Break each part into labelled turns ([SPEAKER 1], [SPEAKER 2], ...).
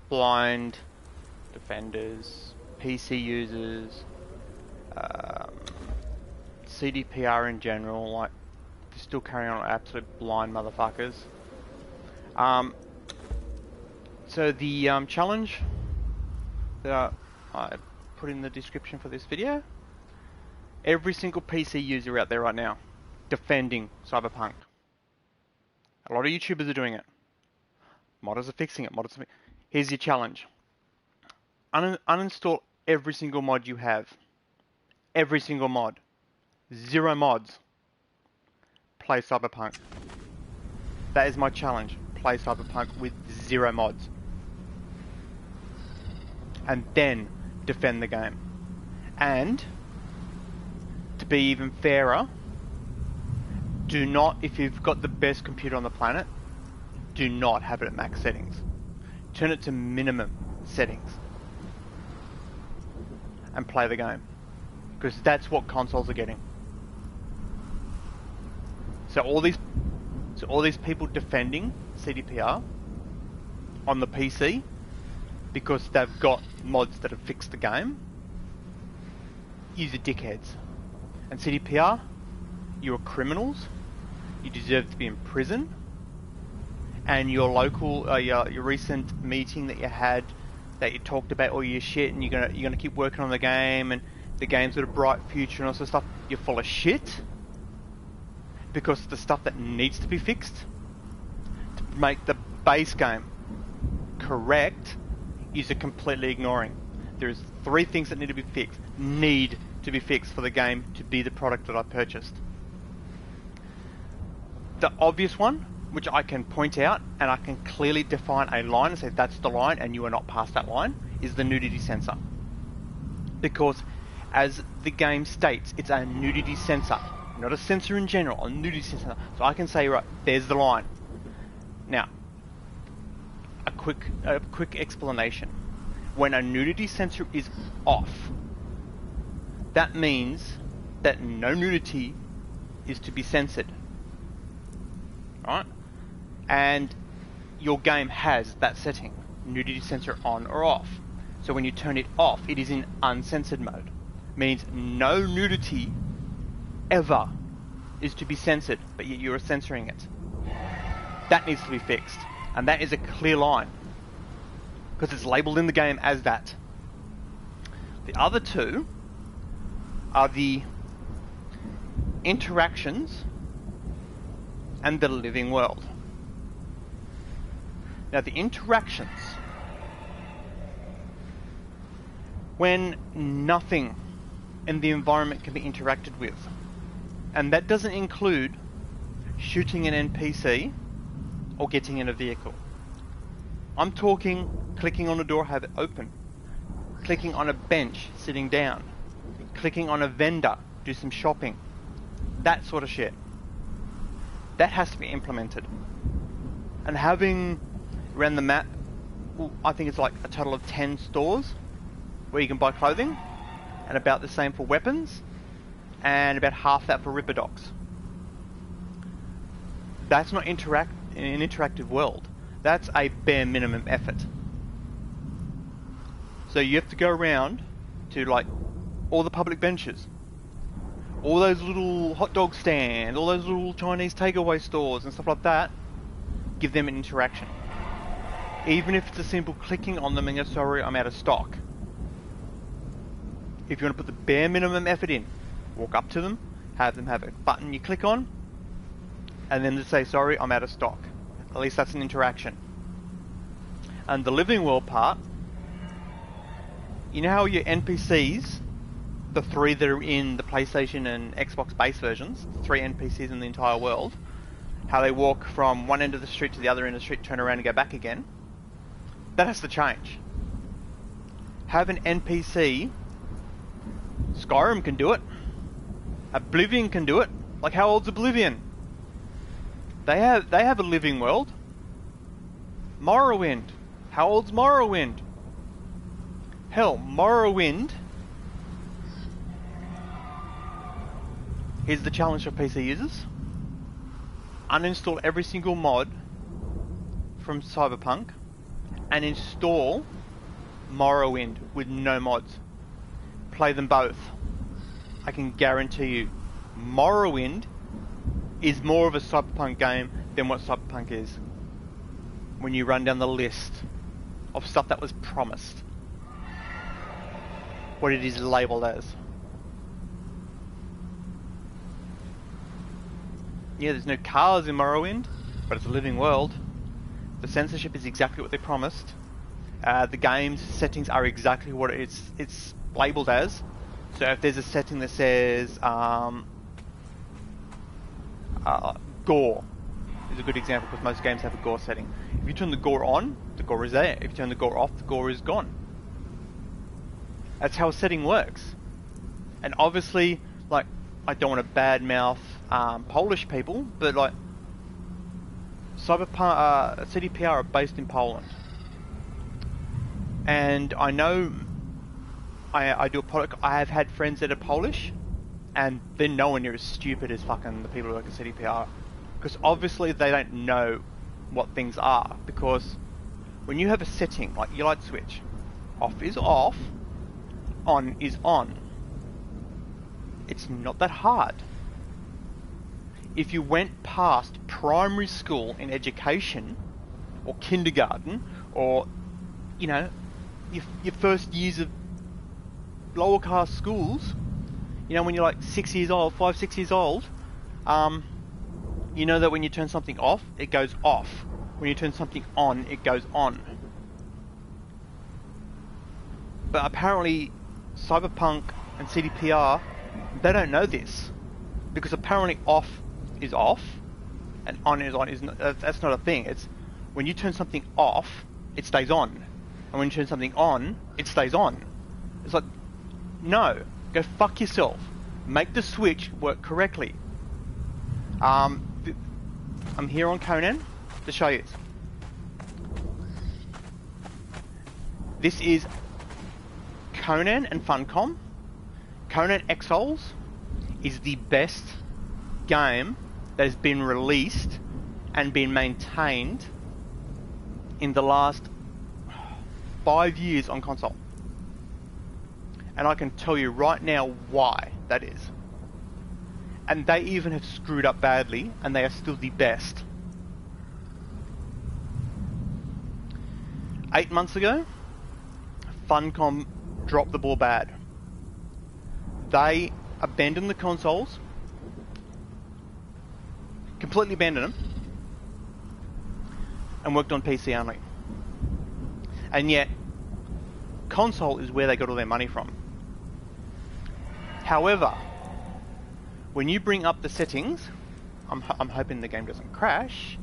[SPEAKER 1] blind defenders, PC users, CDPR in general, like, they're still carrying on absolute blind motherfuckers. So the challenge that I put in the description for this video, every single PC user out there right now defending Cyberpunk. A lot of YouTubers are doing it. Modders are fixing it. Here's your challenge. Uninstall every single mod you have. Every single mod. 0 mods. Play Cyberpunk. That is my challenge. Play Cyberpunk with 0 mods. And then defend the game. And to be even fairer, do not, if you've got the best computer on the planet, do not have it at max settings. Turn it to minimum settings and play the game, because that's what consoles are getting. So all these people defending CDPR on the PC because they've got mods that have fixed the game, you're dickheads. And CDPR, you're criminals. You deserve to be in prison. And your local, your recent meeting that you had, that you talked about all your shit, and you're gonna keep working on the game, and the game's got a bright future and all sorts of stuff. You're full of shit. Because the stuff that needs to be fixed to make the base game correct, you're completely ignoring. There's 3 things that need to be fixed for the game to be the product that I purchased. The obvious one, which I can point out and I can clearly define a line and say that's the line and you are not past that line, is the nudity sensor. Because as the game states, it's a nudity sensor, not a sensor in general, a nudity sensor. So I can say, right, there's the line. Now, a quick explanation. When a nudity sensor is off, that means that no nudity is to be censored. Right? And your game has that setting, nudity sensor on or off. So when you turn it off, it is in uncensored mode. Means no nudity ever is to be censored, but yet you're censoring it. That needs to be fixed. And that is a clear line, because it's labelled in the game as that. The other 2 are the interactions and the living world. Now the interactions, when nothing in the environment can be interacted with, and that doesn't include shooting an NPC or getting in a vehicle. I'm talking clicking on a door, have it open, clicking on a bench, sitting down, clicking on a vendor, do some shopping, that sort of shit. That has to be implemented. And having around the map, I think it's like a total of 10 stores where you can buy clothing, and about the same for weapons, and about half that for Ripper Docs. That's not an interactive world. That's a bare minimum effort. So you have to go around to like all the public benches, all those little hot dog stands, all those little Chinese takeaway stores and stuff like that, give them an interaction. Even if it's a simple clicking on them and you're sorry, I'm out of stock. If you want to put the bare minimum effort in, walk up to them, have them have a button you click on, and then just say, sorry, I'm out of stock. At least that's an interaction. And the living world part, you know how your NPCs, the 3 that are in the PlayStation and Xbox base versions, 3 NPCs in the entire world, how they walk from one end of the street to the other end of the street, turn around and go back again, that has to change. Have an NPC, Skyrim can do it, Oblivion can do it. Like, how old's Oblivion? They have a living world. Morrowind. How old's Morrowind? Hell, Morrowind. Here's the challenge for PC users. Uninstall every single mod from Cyberpunk and install Morrowind with no mods. Play them both. I can guarantee you, Morrowind is more of a Cyberpunk game than what Cyberpunk is. When you run down the list of stuff that was promised, what it is labelled as. Yeah, there's no cars in Morrowind, but it's a living world. The censorship is exactly what they promised. The game's settings are exactly what it's labelled as. So if there's a setting that says gore, is a good example because most games have a gore setting. If you turn the gore on, the gore is there. If you turn the gore off, the gore is gone. That's how a setting works. And obviously, like, I don't want to badmouth Polish people, but like, Cyberpunk, CDPR are based in Poland, and I know I do a product. I have had friends that are Polish, and they're nowhere near as stupid as fucking the people who work at CDPR, because obviously they don't know what things are. Because when you have a setting like your light switch, off is off, on is on. It's not that hard. If you went past primary school in education, or kindergarten, or, you know, your first years of lower class schools, you know, when you're like 6 years old, 5, 6 years old, you know that when you turn something off, it goes off. When you turn something on, it goes on. But apparently, Cyberpunk and CDPR, they don't know this, because apparently off is off and on is on. That's not a thing. It's when you turn something off, it stays on, and when you turn something on, it stays on. It's like, no, go fuck yourself. Make the switch work correctly. I'm here on Conan to show you. This is Conan and Funcom. Conan Exiles is the best game that has been released and been maintained in the last 5 years on console. And I can tell you right now why that is. And they even have screwed up badly, and they are still the best. 8 months ago, Funcom dropped the ball bad. They abandoned the consoles, completely abandoned them, and worked on PC only. And yet, console is where they got all their money from. However, when you bring up the settings, I'm hoping the game doesn't crash.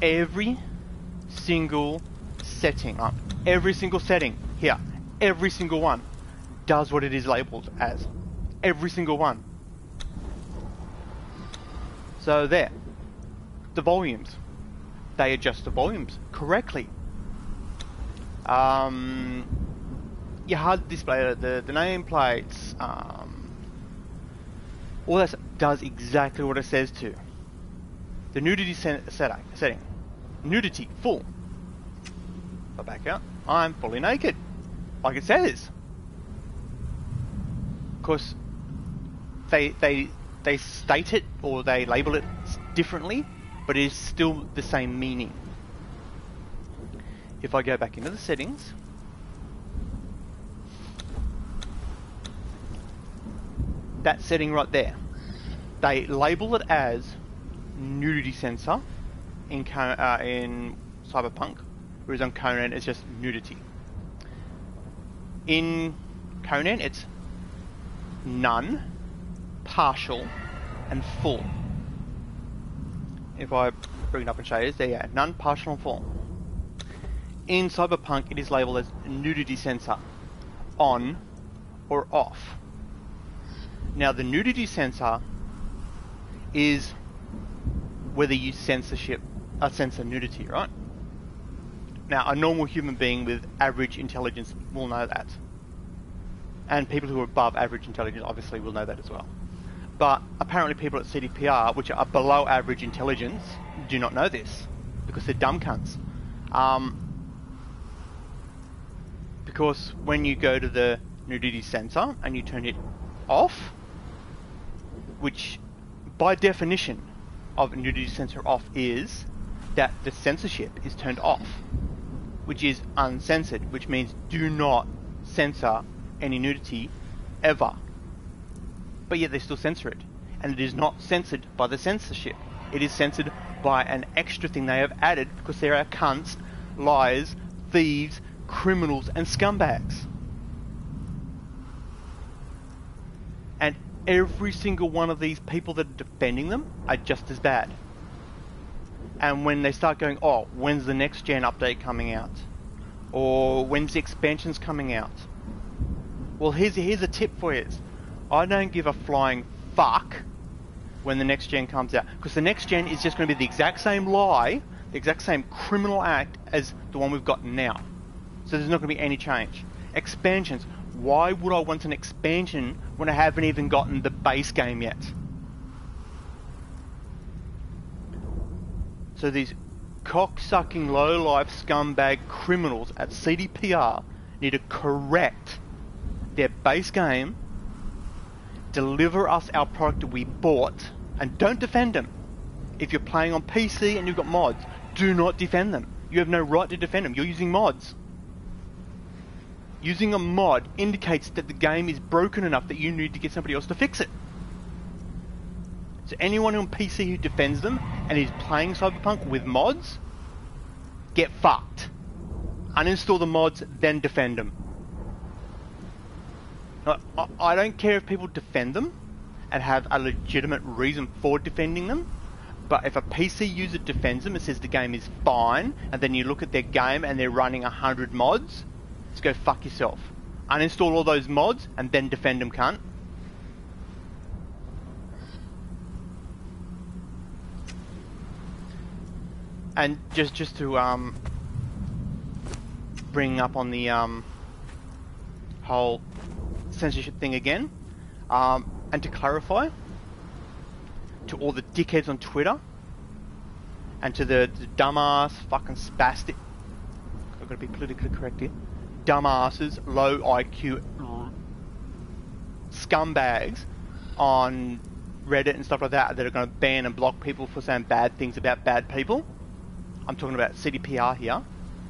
[SPEAKER 1] Every single setting, here, every single one does what it is labelled as. Every single one. So there, the volumes, they adjust the volumes correctly. Your HUD display, the nameplates, all that does exactly what it says to. The nudity setting, nudity full. If I back out, I'm fully naked, like it says. Of course, they state it or they label it differently, but it is still the same meaning. If I go back into the settings, that setting right there, they label it as nudity sensor in Cyberpunk, whereas on Conan it's just nudity. In Conan it's none, partial, and full. If I bring it up and show you, there you go, none, partial, and full. In Cyberpunk it is labelled as nudity sensor, on or off. Now the nudity sensor is whether you censor nudity, right? Now a normal human being with average intelligence will know that. And people who are above average intelligence obviously will know that as well. But apparently people at CDPR, which are below average intelligence, do not know this. because they're dumb cunts. Because when you go to the nudity sensor and you turn it off, which by definition of nudity sensor off is that the censorship is turned off, which is uncensored, which means do not censor any nudity ever. But yet they still censor it, and it is not censored by the censorship. It is censored by an extra thing they have added because there are cunts, liars, thieves, criminals and scumbags. And every single one of these people that are defending them are just as bad. And when they start going, oh, when's the next gen update coming out? Or when's the expansions coming out? Well, here's a tip for you. I don't give a flying fuck when the next gen comes out, because the next gen is just going to be the exact same lie, the exact same criminal act as the one we've got now. So there's not going to be any change. Expansions. Why would I want an expansion when I haven't even gotten the base game yet? So these cock-sucking, low-life scumbag criminals at CDPR need to correct their base game, deliver us our product that we bought, and don't defend them. If you're playing on PC and you've got mods, do not defend them. You have no right to defend them. You're using mods. Using a mod indicates that the game is broken enough that you need to get somebody else to fix it. So anyone on PC who defends them and is playing Cyberpunk with mods, get fucked. Uninstall the mods, then defend them. I don't care if people defend them and have a legitimate reason for defending them, but if a PC user defends them and says the game is fine, and then you look at their game and they're running 100 mods, let's go fuck yourself. Uninstall all those mods and then defend them, cunt. And just to bring up on the whole censorship thing again, and to clarify to all the dickheads on Twitter and to the dumbass fucking spastic, I've got to be politically correct here, dumbasses, low IQ scumbags on Reddit and stuff like that are going to ban and block people for saying bad things about bad people. I'm talking about CDPR here.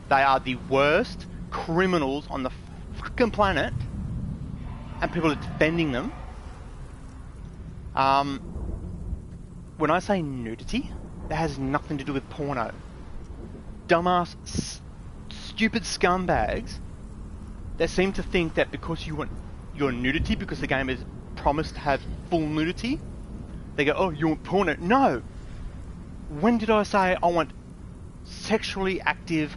[SPEAKER 1] They are the worst criminals on the fucking planet, and people are defending them. When I say nudity, that has nothing to do with porno. Dumbass, stupid scumbags that seem to think that because you want your nudity, because the game is promised to have full nudity, they go, oh, you want porno? No! When did I say I want sexually active,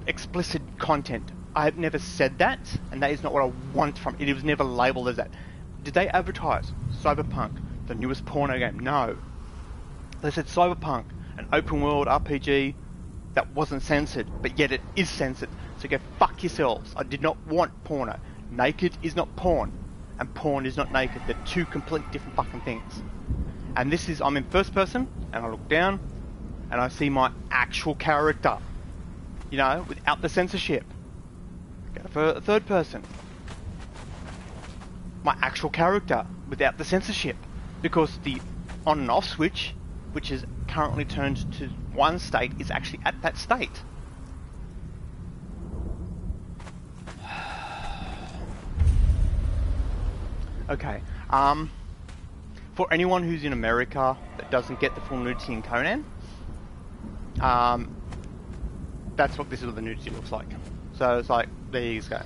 [SPEAKER 1] explicit content? I have never said that, and that is not what I want from it. It was never labelled as that. Did they advertise Cyberpunk, the newest porno game? No. They said Cyberpunk, an open world RPG that wasn't censored, but yet it is censored. So go fuck yourselves. I did not want porno. Naked is not porn, and porn is not naked. They're two completely different fucking things. And this is, I'm in first person, and I look down, and I see my actual character, you know, without the censorship. Go for third person. My actual character, without the censorship. Because the on and off switch, which is currently turned to one state, is actually at that state. Okay, for anyone who's in America that doesn't get the full nudity in Conan, that's what this is what the nudity looks like. So it's like, there you go.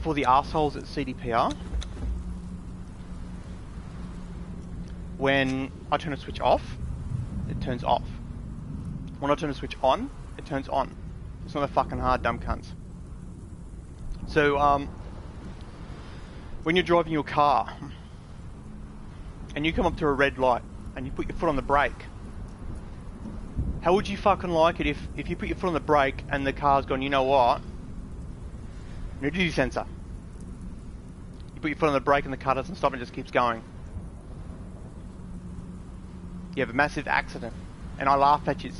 [SPEAKER 1] For the arseholes at CDPR, when I turn a switch off, it turns off. When I turn a switch on, it turns on. It's not a fucking hard, dumb cunts. So, when you're driving your car, and you come up to a red light, and you put your foot on the brake, how would you fucking like it if you put your foot on the brake and the car's gone, you know what? Nudity sensor. You put your foot on the brake and the car doesn't stop and just keeps going. You have a massive accident, and I laugh at you.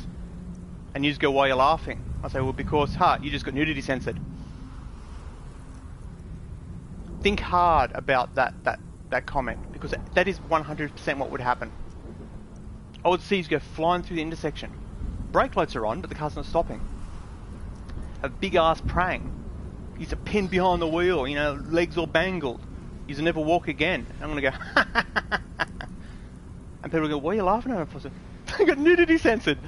[SPEAKER 1] And you just go, why are you laughing? I say, well, because, you just got nudity censored. Think hard about that comment, because that is 100% what would happen. I would see you go flying through the intersection. Brake lights are on, but the car's not stopping. A big ass prang. He's a pin behind the wheel, you know, legs all bangled. He's never walk again. I'm gonna go, and people go, why are you laughing at him? I said, I got nudity censored.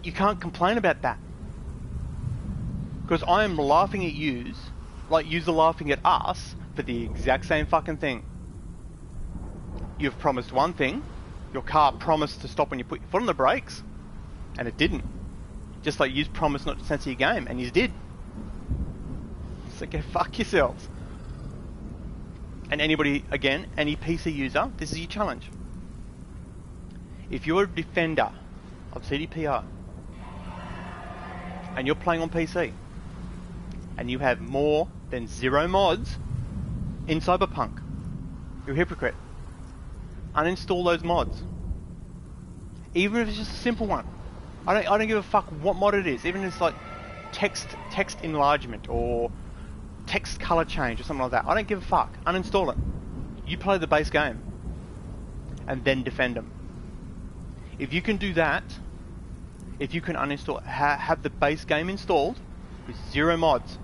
[SPEAKER 1] You can't complain about that. Because I am laughing at yous, like yous are laughing at us, for the exact same fucking thing. You've promised one thing, your car promised to stop when you put your foot on the brakes, and it didn't. Just like yous promised not to censor your game, and yous did. So go fuck yourselves. And anybody, again, any PC user, this is your challenge. If you're a defender of CDPR, and you're playing on PC, and you have more than 0 mods in Cyberpunk, you're a hypocrite. Uninstall those mods. Even if it's just a simple one. I don't give a fuck what mod it is. Even if it's like text enlargement or text color change or something like that. I don't give a fuck. Uninstall it. You play the base game. And then defend them. If you can do that, if you can uninstall, have the base game installed with 0 mods,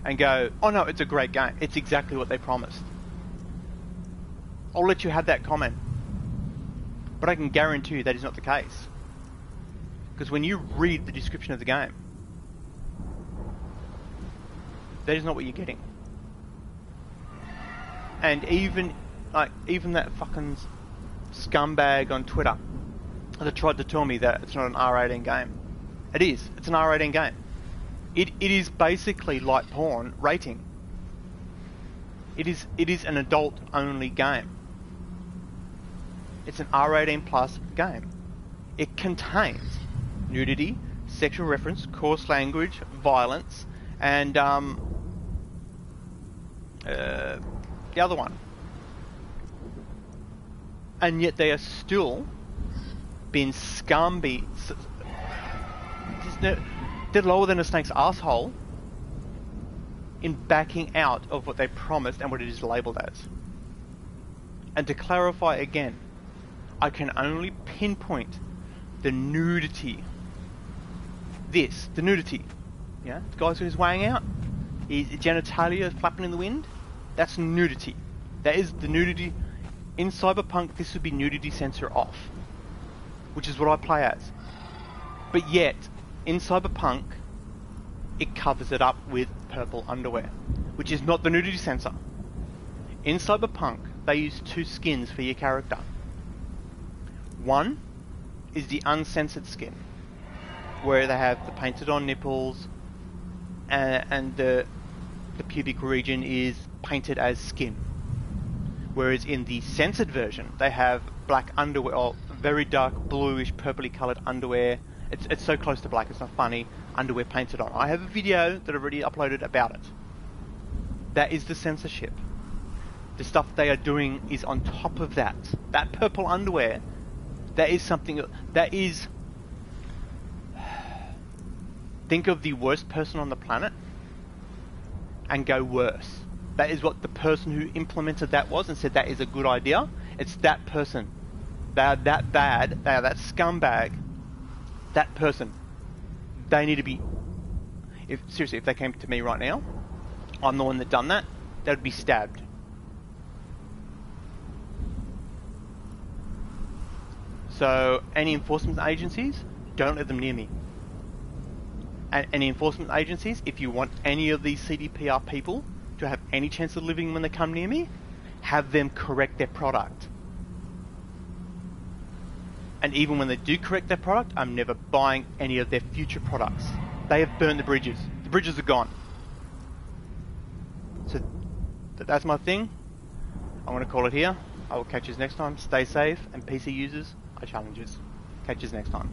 [SPEAKER 1] and go, oh no, it's a great game. It's exactly what they promised. I'll let you have that comment. But I can guarantee you that is not the case. Because when you read the description of the game, that is not what you're getting. And even that fucking scumbag on Twitter that tried to tell me that it's not an R18 game. It is. It's an R18 game. It is basically light porn rating. It is an adult only game. It's an R18 plus game. It contains nudity, sexual reference, coarse language, violence, and the other one. And yet they are still being scumby. They're lower than a snake's asshole in backing out of what they promised and what it is labelled as. And to clarify again, I can only pinpoint the nudity. The nudity. Yeah, the guy's got his wang out, his genitalia flapping in the wind. That's nudity. That is the nudity. In Cyberpunk, this would be nudity censor off, which is what I play as. But yet, in Cyberpunk, it covers it up with purple underwear, which is not the nudity censor. In Cyberpunk, they use 2 skins for your character. One is the uncensored skin, where they have the painted on nipples, and the pubic region is painted as skin. Whereas in the censored version, they have black underwear, or very dark bluish purpley coloured underwear. It's so close to black, it's not funny. Underwear painted on. I have a video that I've already uploaded about it. That is the censorship. The stuff they are doing is on top of that. That purple underwear, that is something that is... Think of the worst person on the planet and go worse. That is what the person who implemented that was and said that is a good idea. It's that person. They are that bad. They are that scumbag. That person. They need to be... Seriously, if they came to me right now, I'm the one that done that, they would be stabbed. So, any enforcement agencies, don't let them near me. And any enforcement agencies, if you want any of these CDPR people to have any chance of living when they come near me, have them correct their product. And even when they do correct their product, I'm never buying any of their future products. They have burned the bridges. The bridges are gone. So that's my thing. I'm going to call it here. I will catch you next time. Stay safe, and PC users, I challenge you. Catch you next time.